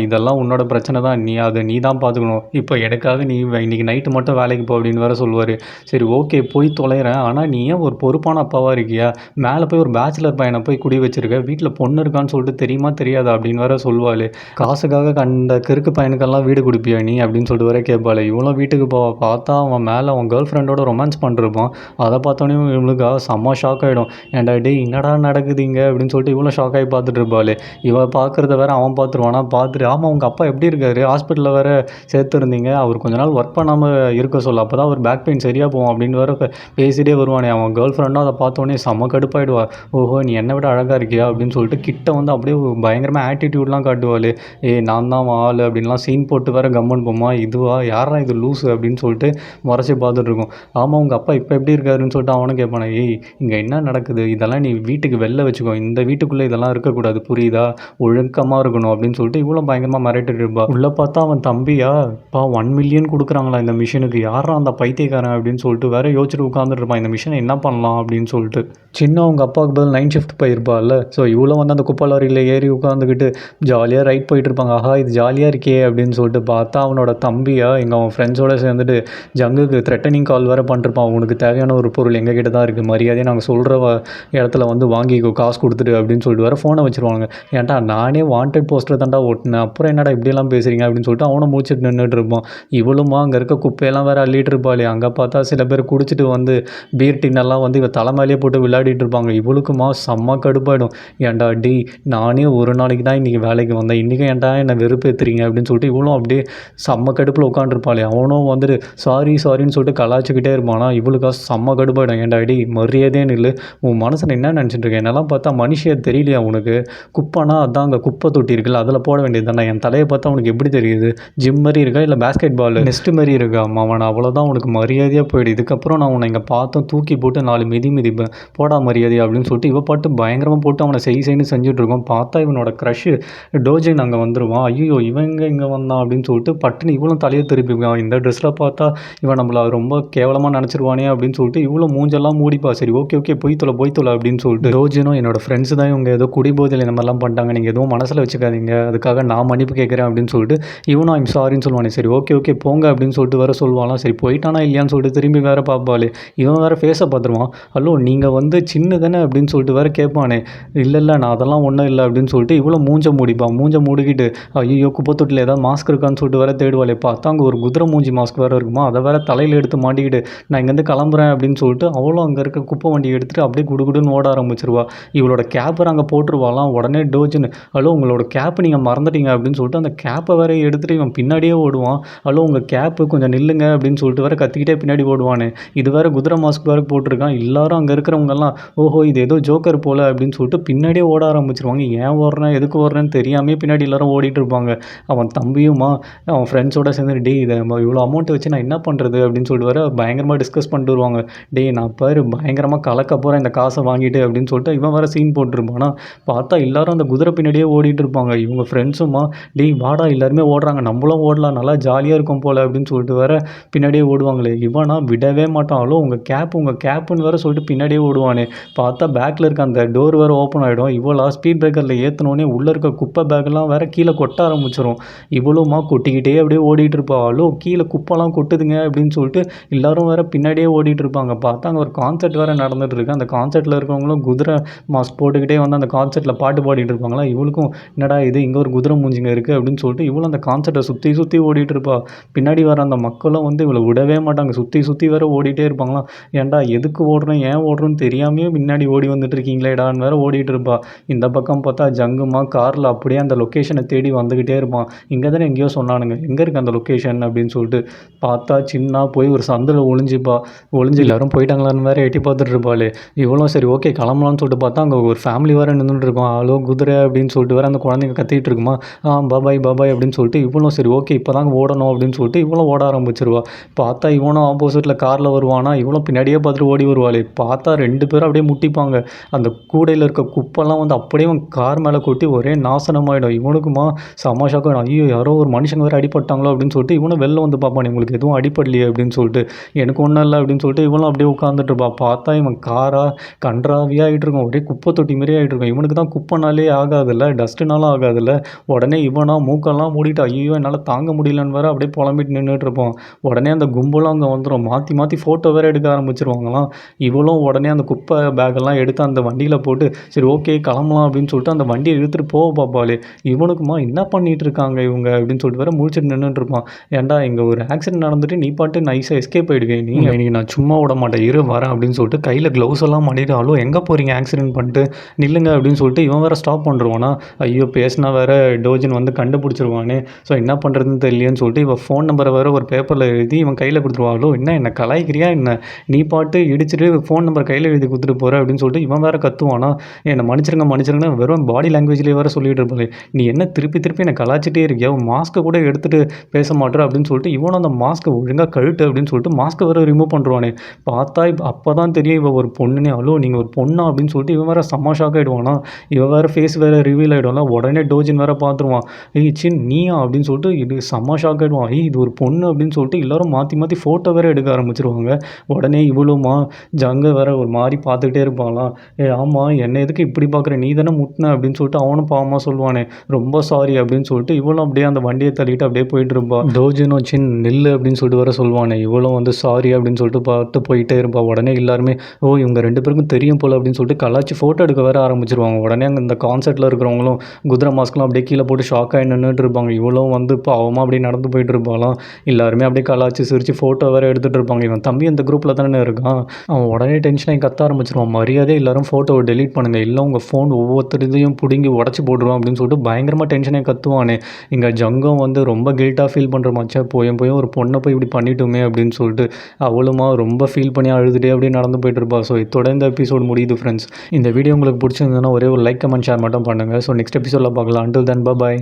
இதெல்லாம் உன்னோட பிரச்சனை தான், நீ தான் பார்த்துக்கணும், இப்போ எனக்காக நீ இன்றைக்கி நைட்டு மட்டும் வேலைக்கு போ அப்படின்னு வேறு சொல்லுவார். சரி ஓகே போய் தொலைகிறேன், ஆனால் நீ ஏன் ஒரு பொறுப்பான அப்பாவாக இருக்கியா, மேலே போய் ஒரு பேச்சுலர் பையனை போய் குடி வச்சிருக்க, வீட்டில் பொண்ணு இருக்கான்னு சொல்லிட்டு தெரியுமா தெரியாதா அப்படின்னு வேறு சொல்லுவாள். காசுக்காக கண்ட கிறுக்கு பையனுக்கெல்லாம் வீடு கொடுப்பியா நீ அப்படின்னு சொல்லிட்டு வேறு கேட்பாள். இவ்வளோ வீட்டுக்கு பார்த்தா அவன் மேலே அவன் கேர்ள் ஃப்ரெண்டோட ரொமான்ஸ் பண்ணிருப்பான். அதை பார்த்தோன்னே இவளுக்கு செம்ம ஷாக் ஆகிடும். ஏன்டா என்னடா நடக்குது இங்கே அப்படின்னு சொல்லிட்டு இவ்வளோ ஷாக் ஆகி பார்த்துட்டு இருப்பாள். இவள் பார்க்குறத வேறு அவன் பார்த்துருவானா. பார்த்துட்டு ஆமாம் உங்கள் அப்பா எப்படி இருக்காரு, ஹாஸ்பிட்டலில் வேறு சேர்த்துருந்தீங்க, அவர் கொஞ்ச நாள் ஒர்க் பண்ணாமல் இருக்க சொல்ல, அப்போ தான் அவர் பேக் பெயின் சரியாக போகும் அப்படின்னு வேறு பேசிகிட்டே வருவானே. அவன் கேர்ள் ஃப்ரெண்டும் அதை பார்த்தோன்னே செம்ம கடுப்பாயிடுவா. ஓஹோ நீ என்னை விட அழகாக இருக்கியா அப்படின்னு சொல்லிட்டு கிட்ட வந்து அப்படியே பயங்கரமாக ஆட்டிடியூட்லாம் காட்டுவாள். நான் தான் ஆள் அப்படின்லாம் சீன் போட்டு வேறு கம்மன் போமா, இதுவா யாரா இது லூஸு அப்படின்னு சொல்லிட்டு முறைச்சி பார்த்துட்டு இருக்கோம். ஆமாம் உங்கள் அப்பா இப்போ எப்படி இருக்காருன்னு சொல்லிட்டு அவனும் கேட்பானே. இங்கே என்ன நடக்குது, இதெல்லாம் நீ வீட்டுக்கு வெளில வச்சுக்கோ, இந்த வீட்டுக்குள்ளே இதெல்லாம் இருக்கக்கூடாது புரியுதா, ஒழுக்கமாக இருக்கணும் அப்படின்னு சொல்லிட்டு இவ்வளோ பயங்கரமாக மிரட்டிட்டு இருப்பா. உள்ளே பார்த்தா அவன் தம்பியா 1 மில்லியன் கொடுக்குறாங்களா இந்த மிஷினுக்கு, யாரா அந்த பைத்தியக்காரன் அப்படின்னு சொல்லிட்டு வேறு யோசிச்சுட்டு உட்காந்துட்டு இருப்பான். இந்த மிஷினை என்ன பண்ணலாம் அப்படின்னு சொல்லிட்டு. சின்ன அவங்க அப்பாவுக்கு பதில் நைட் ஷிஃப்ட் போயிருப்பாள்ல. ஸோ இவளும் வந்து அந்த குப்பை லாரியில் ஏறி உட்காந்துக்கிட்டு ஜாலியாக ரைட் போயிட்டுருப்பாங்க. ஆஹா இது ஜாலியாக இருக்கே அப்படின்னு சொல்லிட்டு பார்த்தா அவனோட தம்பியா இங்கே அவன் ஃப்ரெண்ட்ஸோடு சேர்ந்துட்டு ஜங்குக்கு த்ரெட்டனிங் கால் வேறு பண்ணிருப்பான். உனக்கு தேவையான ஒரு பொருள் எங்கள் கிட்ட தான் இருக்குது, மரியாதையை நாங்கள் சொல்கிற இடத்துல வந்து வாங்கிக்கோ, காசு கொடுத்துட்டு அப்படின்னு சொல்லிட்டு வேறு ஃபோனை வச்சுருவாங்க. ஏன்டா நானே வாண்டட் போஸ்டர் தாண்டா ஓட்டினேன், அப்புறம் என்னடா இப்படியெல்லாம் பேசுகிறீங்க அப்படின்னு சொல்லிட்டு அவனை மூச்சிட்டு நின்றுட்டு இருப்பான். இவளுமா அங்கே இருக்க குப்பையெல்லாம் வேறு அள்ளிட்டு இருப்பாளே. அங்கே பார்த்தா சில பேர் குடிச்சிட்டு வந்து பீர் டின்னெல்லாம் வந்து இவ தலை மேலேயே போட்டு விளையாடிட்டு இருப்பாங்க. இவளுக்குமா செம்ம கடுப்பாயிடும். ஏன்டா டி நானே ஒரு நாளைக்கு தான் இன்றைக்கி வேலைக்கு வந்தேன், இன்றைக்கி ஏன்டா என்னை வெறுப்பேற்றுறீங்க அப்படின்னு சொல்லிட்டு இவளும் அப்படியே செம்ம கடுப்பில் உட்காந்துருப்பாளே. அவனும் வந்துட்டு சாரின்னு சொல்லிட்டு கலாச்சிக்கிட்டே இருப்பானா. இவளுக்கா செம்ம கடுப்பாயிடும். ஏன்டா டி மரியாதையே நில்லு, உன் மனசில் என்ன நினச்சிட்டு இருக்கேன், என்னெல்லாம் பார்த்தா மனுஷியை தெரியலையா உனக்கு, குப்பைனா அதான் அங்கே குப்பை தொட்டி இருக்குல்ல அதில் போட வேண்டியது தானே, என் தலையை பார்த்தா உனக்கு எப்படி தெரியுது, ஜிம் மாதிரி இருக்கா இல்லை பேஸ்கெட் பால் நெஸ்ட் மாதிரி இருக்கா அவன், அவ்வளோதான் உனக்கு மரியாதையாக போயிடு, இதுக்கப்புறம் நான் உன்னை இங்கே பார்த்தோம் தூக்கி போட்டு 4 மிதிப்பேன், போடா மரியாதையா அப்படின்னு சொல்லிட்டு இவ பாட்டு பயங்கரமாக போட்டு அவனை செய்ன்னு செஞ்சுட்டு இருக்கோம். பார்த்தா இவனோட க்ரஷ் டோஜின் அங்கே வந்துடுவான். ஐயோ இவன் இங்கே வந்தான் அப்படின்னு சொல்லிட்டு பட்டுன்னு இவளும் தலையை திருப்பிக்குவான். இந்த ட்ரெஸ்ஸில் பார்த்தா இவன் நம்மளை ரொம்ப கேவலமாக நினச்சிருவானே அப்படின்னு சொல்லிட்டு இவ்வளோ மூஞ்செல்லாம் மூடிப்பா. சரி ஓகே போய் தொலை அப்படின்னு சொல்லிட்டு டோஜினும் என்னோட ஃப்ரெண்ட்ஸ் தான் இவங்க ஏதோ குடிபோதையில் இந்த மாதிரிலாம் பண்ணிட்டாங்க, நீங்கள் எதுவும் மனசில் வச்சுக்காதீங்க, அதுக்காக நான் மன்னிப்பு கேட்குறேன் அப்படின்னு சொல்லிட்டு இவனும் ஐம் சாரின்னு சொல்லுவானே. சரி ஓகே போங்க அப்படின்னு சொல்லிட்டு வேறு சொல்லுவாலாம். சரி போயிட்டானா இல்லையான்னு சொல்லிட்டு திரும்பி வேறு பார்ப்பாளே. இவன் வேறு ஃபேஸை பார்த்துருவான். ஹலோ நீங்கள் வந்து சின்ன தானே அப்படின்னு சொல்லிட்டு வேறு கேட்பானே. இல்லை நான் அதெல்லாம் ஒன்றும் இல்லை அப்படின்னு சொல்லிட்டு இவ்வளோ மூஞ்ச மூடிக்கிட்டு ஐயோ குப்பை தொட்டில் ஏதாவது மாஸ்க் இருக்கான்னு சொல்லிட்டு வேறு தேடுவாளே. பார்த்தா அங்கே ஒரு குதிரை மூஞ்சி மாஸ்க் வேறு இருக்குமா, அதை வேறு தலையில் எடுத்து மாட்டிக்கிட்டு நான் இங்கேருந்து கிளம்புறேன் அப்படின்னு சொல்லிட்டு அவளும் அங்கே இருக்க குப்பை வண்டியை எடுத்துகிட்டு அப்படியே குடுகுடுன்னு ஓட ஆரம்பிச்சிருவா. இவளோட கேப்பை அங்கே போட்டுருவாலாம். உடனே டோஜின்னு ஹலோ உங்களோட கேப்பு நீங்கள் மறந்துட்டீங்க அப்படின்னு சொல்லிட்டு அந்த கேப்பை வேறு எடுத்துகிட்டு இவன் பின்னாடியே ஓடுவான். ஹலோ உங்கள் கேப்பு கொஞ்சம் நில்லுங்க அப்படின்னு சொல்லிட்டு வேறு கத்திக்கிட்டே பின்னாடி ஓடுவானே. இது வேறு குதிரை மாஸ்க் வேறு போட்டிருக்கான். எல்லாரும் அங்கே இருக்கிறவங்கெல்லாம் ஓஹோ இது ஏதோ ஜோக்கர் போல் அப்படின்னு சொல்லிட்டு பின்னாடியே ஓட ஆரம்பிச்சிருவாங்க. ஏன் ஓடுறேன் எதுக்கு ஓடுறேன்னு தெரியாமே பின்னாடி எல்லாரும் ஓடிட்டு இருப்பாங்க. அவன் தம்பியுமா அவன் ஃப்ரெண்ட்ஸோட சேர்ந்து டே இதை இவ்வளோ அமௌண்ட் வச்சு நான் என்ன பண்ணுறது அப்படின்னு சொல்லிட்டு வேறு பயங்கரமாக டிஸ்கஸ் பண்ணிட்டு வருவாங்க. டே நான் பாரு பயங்கரமாக கலக்க போகிறேன் இந்த காசை வாங்கிட்டு அப்படின்னு சொல்லிட்டு இவன் வேறு சீன் போட்டிருப்பானா. பார்த்தா எல்லாரும் அந்த குதிரை பின்னாடியே ஓடிட்டு இருப்பாங்க. இவங்க ஃப்ரெண்ட்ஸுமா டேய் வாடா எல்லாருமே ஓடுறாங்க நம்மளும் ஓடலாம் நல்லா ஜாலியாக இருக்கும் போல் அப்படின்னு சொல்லிட்டு வேறு பின்னாடியே ஓடுவாங்களே. இவனா விடவே மாட்டான். உங்கள் கேப்புன்னு வேறு சொல்லிட்டு பின்னாடியே ஓடுவானே. பார்த்தா பேக்கில் இருக்க அந்த டோர் வேறு ஓப்பன் ஆகிடும். இவ்வளோ ஸ்பீட் பிரேக்கரில் ஏற்றினோடனே உள்ளே இருக்க குப்பை பேக்கெல்லாம் வேறு கீழே கொட்ட ஆரம்பிச்சிடும். இவ்வளோமா கொட்டிக்கிட்டே அப்படியே ஓடிட்டு இருப்பாளோ. கீழே குப்பைலாம் கொட்டுதுங்க அப்படின்னு சொல்லிட்டு எல்லோரும் வேறு பின்னாடியே ஓடிட்டு இருப்பாங்க. பார்த்தா அங்கே ஒரு கான்சர்ட் வேறு நடந்துகிட்டு இருக்கு. அந்த கான்சர்ட்டில் இருக்கிறவங்களும் குதிரை மாஸ்க் போட்டுக்கிட்டே வந்து அந்த கான்சர்ட்டில் பாட்டு பாடிட்டு இருப்பாங்களா. இவளுக்கும் என்னடா இது இங்கே ஒரு குதிரை மூஞ்சிங்க இருக்குது அப்படின்னு சொல்லிட்டு இவ்வளோ அந்த கான்சர்ட்டை சுற்றி ஓடிட்டு இருப்பா. பின்னாடி வர அந்த மக்களும் வந்து இவளை விடவே மாட்டாங்க. சுற்றி வேறு ஓடிட்டே இருப்பாங்களாம். ஏன்டா எதுக்கு ஓடுறேன் ஏன் ஓடுறோன்னு தெரியாமையே பின்னாடி ஓடி வந்துட்டு இருக்கீங்களேடான்னு வேறு ஓடிட்டு இருப்பா. இந்த பக்கம் பார்த்தா ஜங்குமா காரில் அப்படியே அந்த லொக்கேஷனை தேடி வந்துக்கிட்டே இருப்பான். இங்கே தானே எங்கேயோ சொன்னானுங்க, எங்கே இருக்குது அந்த லொக்கேஷன் அப்படின்னு சொல்லிட்டு பார்த்தா சின்ன போய் ஒரு சந்தில் ஒளிஞ்சு எல்லாரும் போயிட்டாங்களான்னு வேறு எட்டி பார்த்துட்டு இருப்பாளே. இவளும் சரி ஓகே கிளம்பலான்னு சொல்லிட்டு பார்த்தா அங்கே ஒரு ஃபேமிலி வேறு நின்றுட்டு இருக்கோம். ஹலோ குதிரை அப்படின்னு சொல்லிட்டு வேறு அந்த குழந்தைங்க கத்திக்கிட்டு இருக்குமா. பாபாய் அப்படின்னு சொல்லிட்டு இவளும் சரி ஓகே இப்போ தாங்க ஓடணும் அப்படின்னு சொல்லிட்டு இவளும் ஓட ஆரம்பிச்சிருவா. பார்த்தா இவனும் ஆப்போசிட்டில் காரில் வருவானா. இவளும் பின்னாடியே பார்த்துட்டு ஓடி வருவாளே. பார்த்தா 2 பேரும் அப்படியே முட்டிப்பாங்க. அந்த கூடையில் இருக்க குப்பெல்லாம் வந்து அப்படியே கார் மேலே கொட்டி ஒரே நாசனமாயிடும். இவனுக்குமா செம்ம ஷாக்காயிடும். ஐயோ யாரோ ஒரு மனுஷங்க வேறு அடிபட்டாங்களோ அப்படின்னு சொல்லிட்டு இவனும் வெளில வந்து பார்ப்பான். உங்களுக்கு எதுவும் அடிப்படலையே அப்படின்னு சொல்லிட்டு. எனக்கு ஒன்றும் இல்லை அப்படின்னு சொல்லிட்டு இவனும் அப்படியே உட்காந்துட்டு இருப்பான். பார்த்தா இவன் காரா கன்றாவியாக ஆகிட்டு இருக்கும். ஒரே குப்பை தொட்டி மாரி ஆகிட்டு இருக்கும். இவனுக்கு தான் குப்பைனாலே ஆகாதில்ல, டஸ்ட்டுனாலும் ஆகாதில்ல. உடனே இவனா மூக்கெல்லாம் மூடிட்டு ஐயோ என்னால் தாங்க முடியலன்னு வேறு அப்படியே புலம்பிட்டு நின்றுட்டு இருப்பான். உடனே அந்த கும்பலும் அங்கே வந்துடும். மாற்றி ஃபோட்டோ வேறு எடுக்க ஆரம்பிச்சிருவாங்களாம். இவளும் உடனே அந்த குப்பை பேக்கெல்லாம் எடுத்து அந்த வண்டியில் போட்டு சரி ஓகே கிளம்பலாம் அப்படின்னு சொல்லிட்டு அந்த வண்டியை இழுத்துட்டு போக பார்ப்பாளே. இவனுக்குமா என்ன பண்ணிகிட்டு இருக்காங்க இவங்க அப்படின்னு சொல்லிட்டு வேறு முழிச்சிட்டு நின்றுட்டு இருப்பான். ஏன்டா இங்கே ஒரு ஆக்சிடென்ட் நடந்துட்டு நீ பாட்டு நைஸாக எஸ்கேப் ஆகிடுவேன், நீ நான் சும்மா விட மாட்டேன் இரு வரேன் அப்படின்னு சொல்லிட்டு கையில் க்ளவுஸ் எல்லாம் மாட்டிட்டு எங்கே போகிறீங்க ஆக்சிடென்ட் பண்ணிட்டு நில்லுங்க அப்படின்னு சொல்லிட்டு இவன் வேறு ஸ்டாப் பண்ணுறானா. ஐயோ பேசினா வேறு டோஜன் வந்து கண்டுபிடிச்சிருவானே. ஸோ என்ன பண்ணுறதுன்னு தெரியலையேன்னு சொல்லிட்டு இவன் ஃபோன் நம்பரை வேறு ஒரு பேப்பரில் எழுதி இவன் கையில் கொடுத்துருவாளோ. என்ன கலாய்க்கிறியா என்ன, நீ பாட்டு இடிச்சிட்டு ஃபோன் நம்பர் கையில் எழுதி கொடுத்துட்டு போகிற அப்படின்னு சொல்லிட்டு இவன் வேறு கத்துவானா. என்னை மன்னிச்சிருங்க வெறும் பாடி லாங்குவேஜ்லேயே வேறு சொல்லிட்டு இருப்பாளே. நீ என்ன திருப்பி என்னை கலாச்சிட்டே இருக்கியா, உன் மாஸ்க்கை கூட எடுத்துகிட்டு பேச மாட்டேற அப்படின்னு சொல்லிட்டு இவனும் அந்த மாஸ்க்கை ஒழுங்காக கழுட்டு அப்படின்னு சொல்லிட்டு மாஸ்க்கை வேறு ரிமூவ் பண்ணுறானே. பார்த்தா அப்போ தான் தெரியும் இவன் ஒரு பொண்ணுனே. நீங்கள் ஒரு பொண்ணா அப்படின்னு சொல்லிட்டு இவன் வேறு செம்ம ஷாக் ஆகிடுவானா. இவன் வேறு ஃபேஸ் வேறு ரிவீல் ஆகிடும்ல. உடனே டோஜின் வேறு பார்த்துருவான். நீயா அப்படின்னு சொல்லிட்டு இது செம்ம ஷாக் ஆகிடுவான். இது ஒரு பொண்ணு அப்படின்னு சொல்லிட்டு எல்லோரும் மாற்றி ஃபோட்டோ வேறு எடுக்க ஆரம்பிச்சிருவாங்க. உடனே இவளுமா ஜங்க வேறு ஒரு மாதிரி பார்த்துக்கிட்டே இருப்பாங்களாம். ஆமாம் என்ன எதுக்கு இப்படி பார்க்குற நீ தானே முட்டின அப்படின்னு சொல்லிட்டு அவனும் பாவமாக சொல்லுவானே ரொம்ப சாரி அப்படின்னு சொல்லிட்டு இவளும் அப்படியே அந்த வண்டியை தள்ளிட்டு அப்படியே போயிட்டு இருப்பா. டோஜினோ சின் நில்லு அப்படின்னு சொல்லிட்டு வர சொல்லுவானே இவளும் வந்து சாரி அப்படின்னு சொல்லிட்டு பார்த்து போயிட்டே இருப்பா. உடனே எல்லாருமே ஓ இவங்க 2 பேருக்கும் தெரியும் போல் அப்படின்னு சொல்லிட்டு கலாச்சி ஃபோட்டோ எடுக்க வேற ஆரம்பிச்சிருவாங்க. உடனே அங்கே இந்த கான்சர்ட்டில் இருக்கிறவங்களும் குதிரை மாஸ்க்லாம் அப்படியே கீழே போட்டு ஷாக்காகி நின்றுட்டு இருப்பாங்க. இவளும் வந்து பாவமாக அப்படியே நடந்து போயிட்டு இருப்பாளாம். எல்லாருமே அப்படியே கலாச்சி சிரித்து ஃபோட்டோ வேறு எடுத்துகிட்டு இருப்பாங்க. இவன் தம்பி அந்த குரூப்பில் தானே இருக்கான். அவன் உடனே டென்ஷனாகி கத்த ஆரம்பிச்சிருவான். மரியாதை எல்லாரும் ஃபோட்டோவை டெலீட் பண்ணுங்கள், இல்லை உங்கள் ஃபோன் ஒவ்வொருத்தரையும் பிடுங்கி உடச்சி போட்டுருவான் அப்படின்னு சொல்லிட்டு பயங்கரமாக டென்ஷனாகி கத்துவானே. இங்கே ஜங்கம் வந்து ரொம்ப கில்ட்டாக ஃபீல் பண்ணுற மச்சா போயும் ஒரு பொண்ணை போய் இப்படி பண்ணிட்டோமே அப்படின்னு சொல்லிட்டு அவளுமா ரொம்ப ஃபீல் பண்ணி அழுதுகிட்டே அப்படியே நடந்து போயிட்டு இருப்பா. ஸோ இதோட இந்த எபிசோட் முடியுது ஃப்ரெண்ட்ஸ். இந்த வீடியோ உங்களுக்கு பிடிச்சிருந்ததுன்னா ஒரே ஒரு லைக் கமெண்ட் ஷேர் மட்டும் பண்ணுங்கள். ஸோ நெக்ஸ்ட் எபிசோடில் பார்க்கலாம். Until then by.